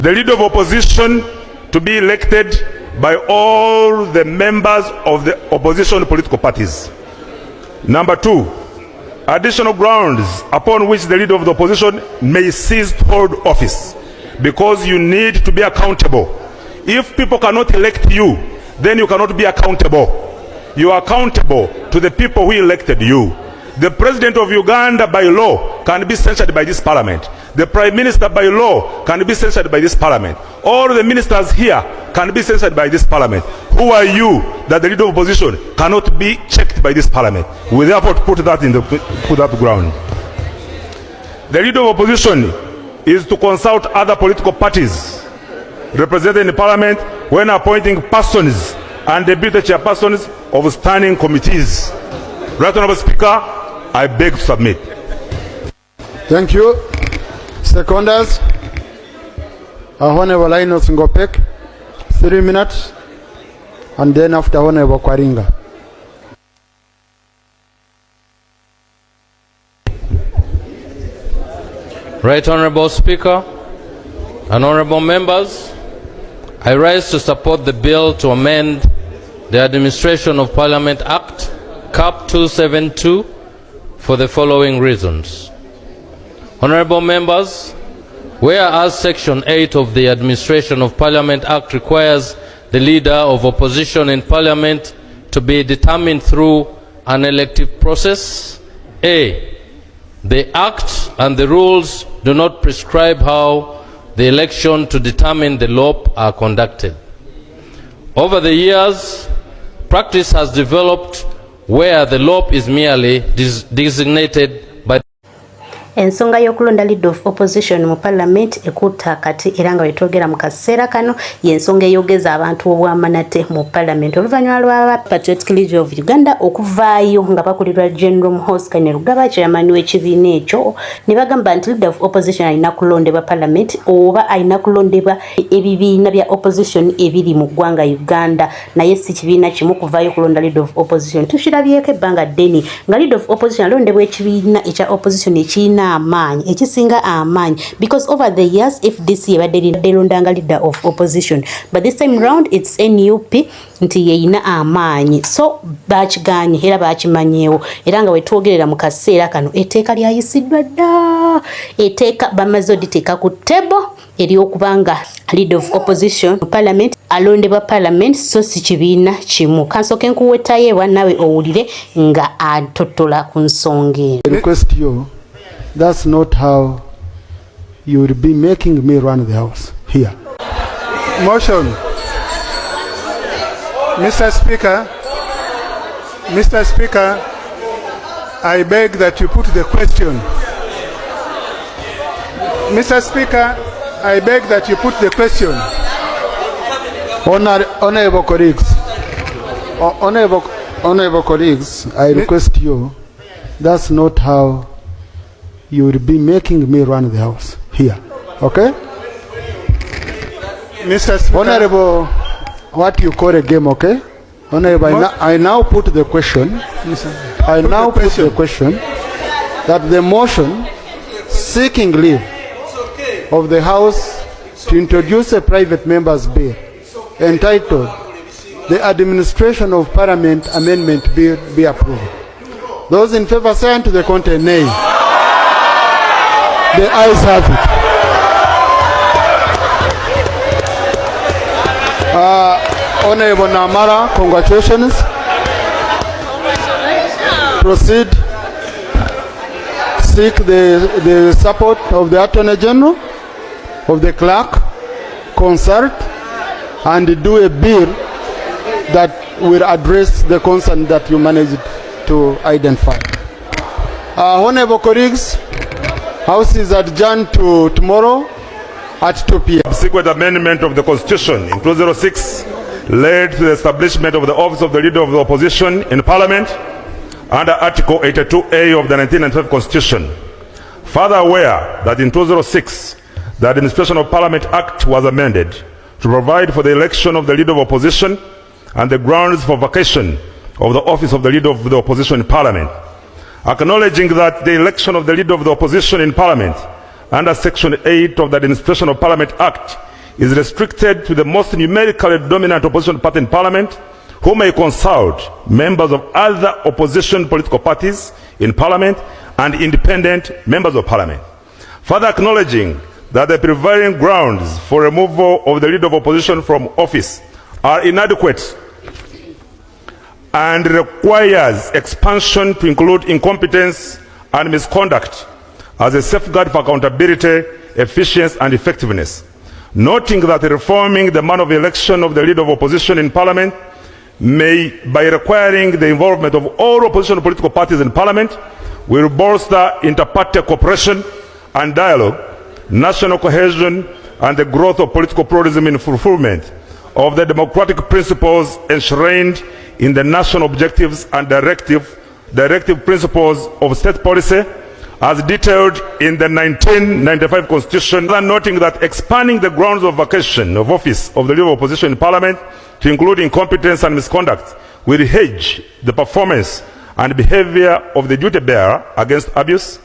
The leader of opposition to be elected by all the members of the opposition political parties. Number 2, additional grounds upon which the leader of the opposition may cease to hold office, because you need to be accountable. If people cannot elect you, then you cannot be accountable. You are accountable to the people who elected you. The president of Uganda by law can be censured by this parliament. The prime minister by law can be censured by this parliament. All the ministers here can be censured by this parliament. Who are you that the leader of opposition cannot be checked by this parliament? We therefore put that ground. The leader of opposition is to consult other political parties represented in parliament when appointing persons and deputy chairpersons of standing committees. Right Honourable Speaker, I beg to submit. Thank you. Seconders, Honourable Linus Ngopek, 3 minutes, and then after Honourable Kwaringa. Right Honourable Speaker and honourable members, I rise to support the bill to amend the Administration of Parliament Act, Cap 272, for the following reasons. Honourable members, whereas Section 8 of the Administration of Parliament Act requires the leader of opposition in Parliament to be determined through an elective process, A, the Act and the rules do not prescribe how the election to determine the LOP are conducted. Over the years, practice has developed where the LOP is merely designated by ensonga y'okulonda leader of opposition mu parliament ekutta kati era nga wetwogera mu kaseera kano y'ensonga eyogeza abantu obwamanate mu parliament. Oluvanyuma lwa Patriotic League of Uganda okuvaayo nga bakulirwa General Muhoozi Kainerugaba chairman w'ekibiina ekyo ne bagamba nti leader of opposition alina kulondebwa parliament oba alina kulondebwa ebibiina bya opposition ebiri mu ggwanga Uganda, naye si kibiina kimu kuvaayo kulonda leader of opposition. Tukirabyeko ebbanga ddene nga leader of opposition alondebwa ekibiina ekya opposition ekirina amaanyi ekisinga amaanyi, because over the years if this year badde londanga leader of opposition but this time round it's NUP nti yeina amaanyi, so bakiganye era bakimanyeewo era nga wetwogerera mu kaseera kano etteeka lyayisiddwa dda, etteeka bamaze oditeeka ku table eryokubanga leader of opposition mu parliament alondebwa parliament so si kibiina kimu. Kansoke nkuwetayeewa nawe owulire nga atotola ku nsonga eno. That's not how you will be making me run the house here. Motion. Mr. Speaker, I beg that you put the question. Mr. Speaker, I beg that you put the question. Honorable colleagues, I request you, that's not how you will be making me run the house here. Okay? Mr. Speaker. Honorable, what you call a game, okay? Honorable, I now put the question. I now put the question that the motion seeking leave of the House to introduce a private member's bill entitled The Administration of Parliament Amendment Bill be approved. Those in favor say unto the contrary, nay. The ayes have it. Honorable Namara, congratulations. Proceed. Seek the support of the Attorney General, of the clerk, consult, and do a bill that will address the concern that you managed to identify. Honorable colleagues, House is adjourned to tomorrow at 2 p.m. Subsequent amendment of the Constitution in 2006 led to the establishment of the office of the Leader of the Opposition in Parliament under Article 82A of the 1995 Constitution. Further aware that in 2006 the Administration of Parliament Act was amended to provide for the election of the Leader of Opposition and the grounds for vacation of the office of the Leader of the Opposition in Parliament. Acknowledging that the election of the Leader of the Opposition in Parliament under Section 8 of the Administration of Parliament Act is restricted to the most numerically dominant opposition party in Parliament, who may consult members of other opposition political parties in Parliament and independent members of Parliament. Further acknowledging that the prevailing grounds for removal of the leader of opposition from office are inadequate and requires expansion to include incompetence and misconduct as a safeguard for accountability, efficiency and effectiveness. Noting that reforming the manner of election of the leader of opposition in Parliament may, by requiring the involvement of all opposition political parties in Parliament, will bolster inter-party cooperation and dialogue, national cohesion and the growth of political pluralism in fulfillment of the democratic principles enshrined in the national objectives and directive principles of state policy as detailed in the 1995 Constitution, and noting that expanding the grounds of vacation of office of the leader of opposition in Parliament to include incompetence and misconduct will hedge the performance and behavior of the duty bearer against abuse,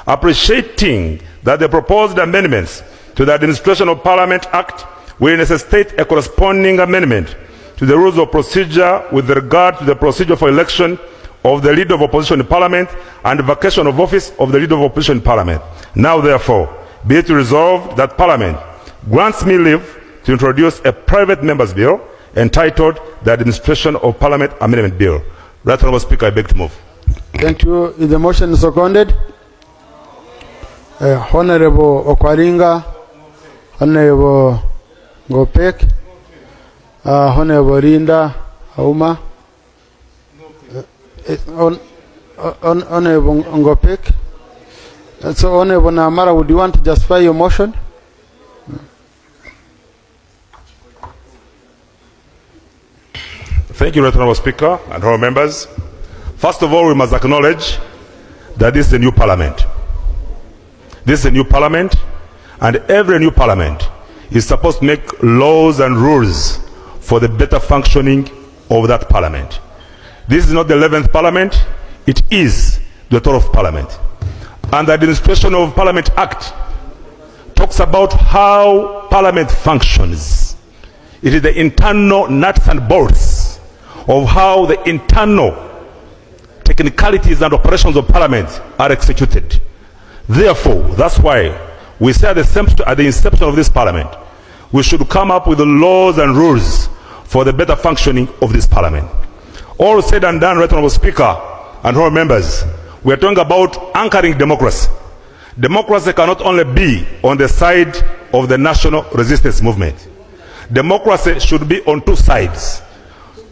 appreciating that the proposed amendments to the Administration of Parliament Act will necessitate a corresponding amendment to the rules of procedure with regard to the procedure for election of the leader of opposition in Parliament and vacation of office of the leader of opposition in Parliament. Now therefore, be it resolved that Parliament grants me leave to introduce a private members bill entitled the Administration of Parliament Amendment Bill. Right Honourable Speaker, I beg to move. Thank you. Is the motion seconded? Honourable Okwaringa, Honourable Ngopek, Honourable Rinda Auma, Honourable Ngopek. So Honourable Namara, would you want to justify your motion? Thank you, Right Honourable Speaker and honourable members. First of all, we must acknowledge that this is a new Parliament. This is a new Parliament, and every new Parliament is supposed to make laws and rules for the better functioning of that Parliament. This is not the 11th Parliament, it is the 12th Parliament. And the Administration of Parliament Act talks about how Parliament functions. It is the internal nuts and bolts of how the internal technicalities and operations of Parliament are executed. Therefore, that's why we say at the inception of this Parliament, we should come up with the laws and rules for the better functioning of this Parliament. All said and done, Right Honourable Speaker and honourable members, we are talking about anchoring democracy. Democracy cannot only be on the side of the national resistance movement. Democracy should be on two sides.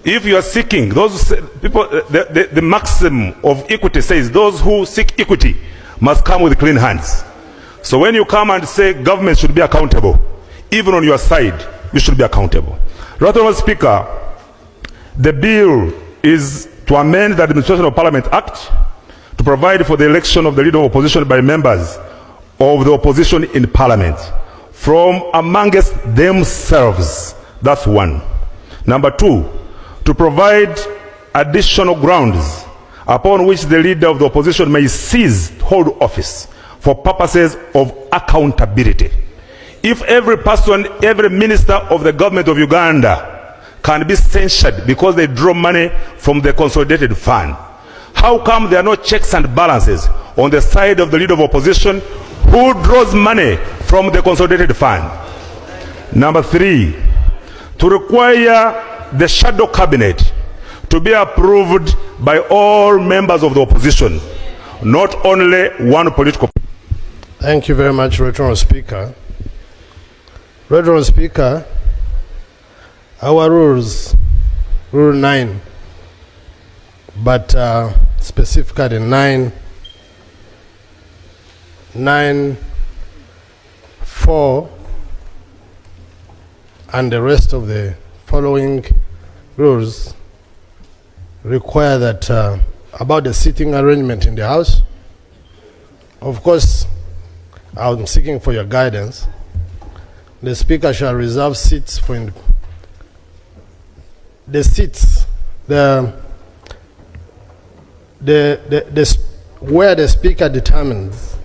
If you are seeking, those people, the maxim of equity says those who seek equity must come with clean hands. So when you come and say government should be accountable, even on your side, you should be accountable. Right Honourable Speaker, the bill is to amend the Administration of Parliament Act to provide for the election of the leader of opposition by members of the opposition in Parliament from amongst themselves. That's one. Number two, to provide additional grounds upon which the leader of the opposition may cease to hold office for purposes of accountability. If every person, every minister of the government of Uganda can be censured because they draw money from the consolidated fund, how come there are no checks and balances on the side of the leader of opposition who draws money from the consolidated fund? Number three, to require the shadow cabinet to be approved by all members of the opposition, not only one political. Thank you very much, Right Honourable Speaker. Right Honourable Speaker, our rules, Rule 9, but specifically 9.4 and the rest of the following rules require that about the seating arrangement in the House. Of course, I'm seeking for your guidance. The Speaker shall reserve seats for the seats, where the Speaker determines.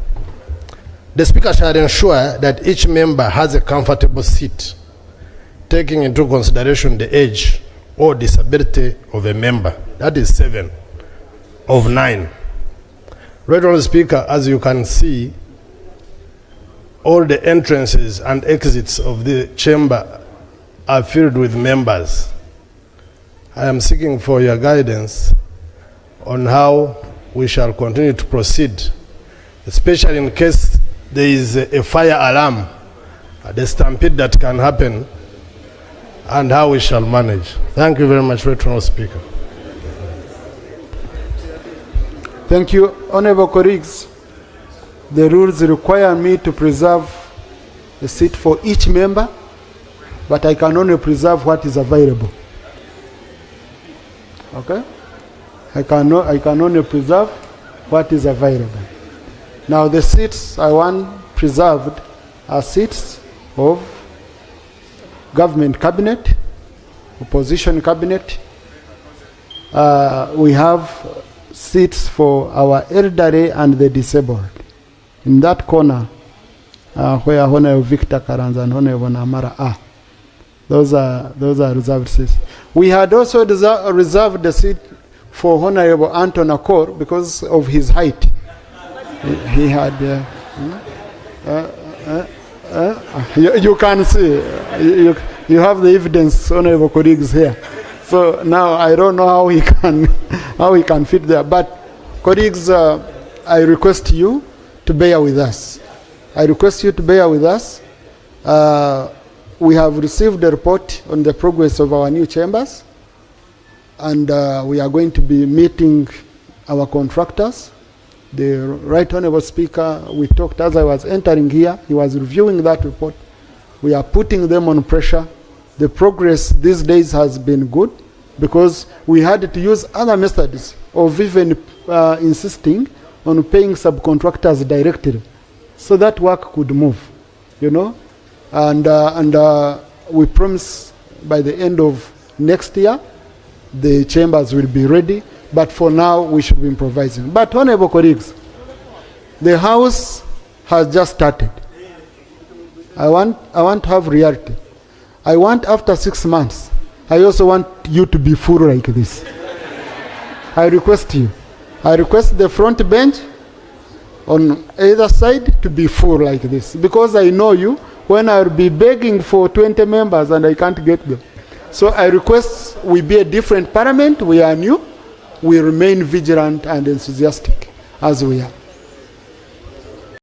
The Speaker shall ensure that each member has a comfortable seat taking into consideration the age or disability of a member. That is 7 of 9. Right, Honourable Speaker, as you can see, all the entrances and exits of the chamber are filled with members. I am seeking for your guidance on how we shall continue to proceed, especially in case there is a fire alarm, the stampede that can happen, and how we shall manage. Thank you very much, Right, Honourable Speaker. Thank you, honourable colleagues. The rules require me to preserve a seat for each member, but I can only preserve what is available. Okay? I can only preserve what is available. Now the seats I want preserved are seats of government cabinet, opposition cabinet. We have seats for our elderly and the disabled. In that corner, where Honorable Victor Karanza and Honorable Namara are, those are reserved seats. We had also reserved the seat for Honorable Anton Akor because of his height. He had. You can see. You have the evidence, honorable colleagues here. So now I don't know how he can fit there. But colleagues, I request you to bear with us. I request you to bear with us. We have received a report on the progress of our new chambers, and we are going to be meeting our contractors. The Right Honourable Speaker, we talked as I was entering here, he was reviewing that report. We are putting them on pressure. The progress these days has been good because we had to use other methods of even insisting on paying subcontractors directly so that work could move, you know. And we promise by the end of next year the chambers will be ready, but for now we should be improvising. But honorable colleagues, the house has just started. I want to have reality. I want after 6 months, I also want you to be full like this. I request you. I request the front bench on either side to be full like this, because I know you when I'll be begging for 20 members and I can't get them. So I request we be a different parliament. We are new. We remain vigilant and enthusiastic as we are.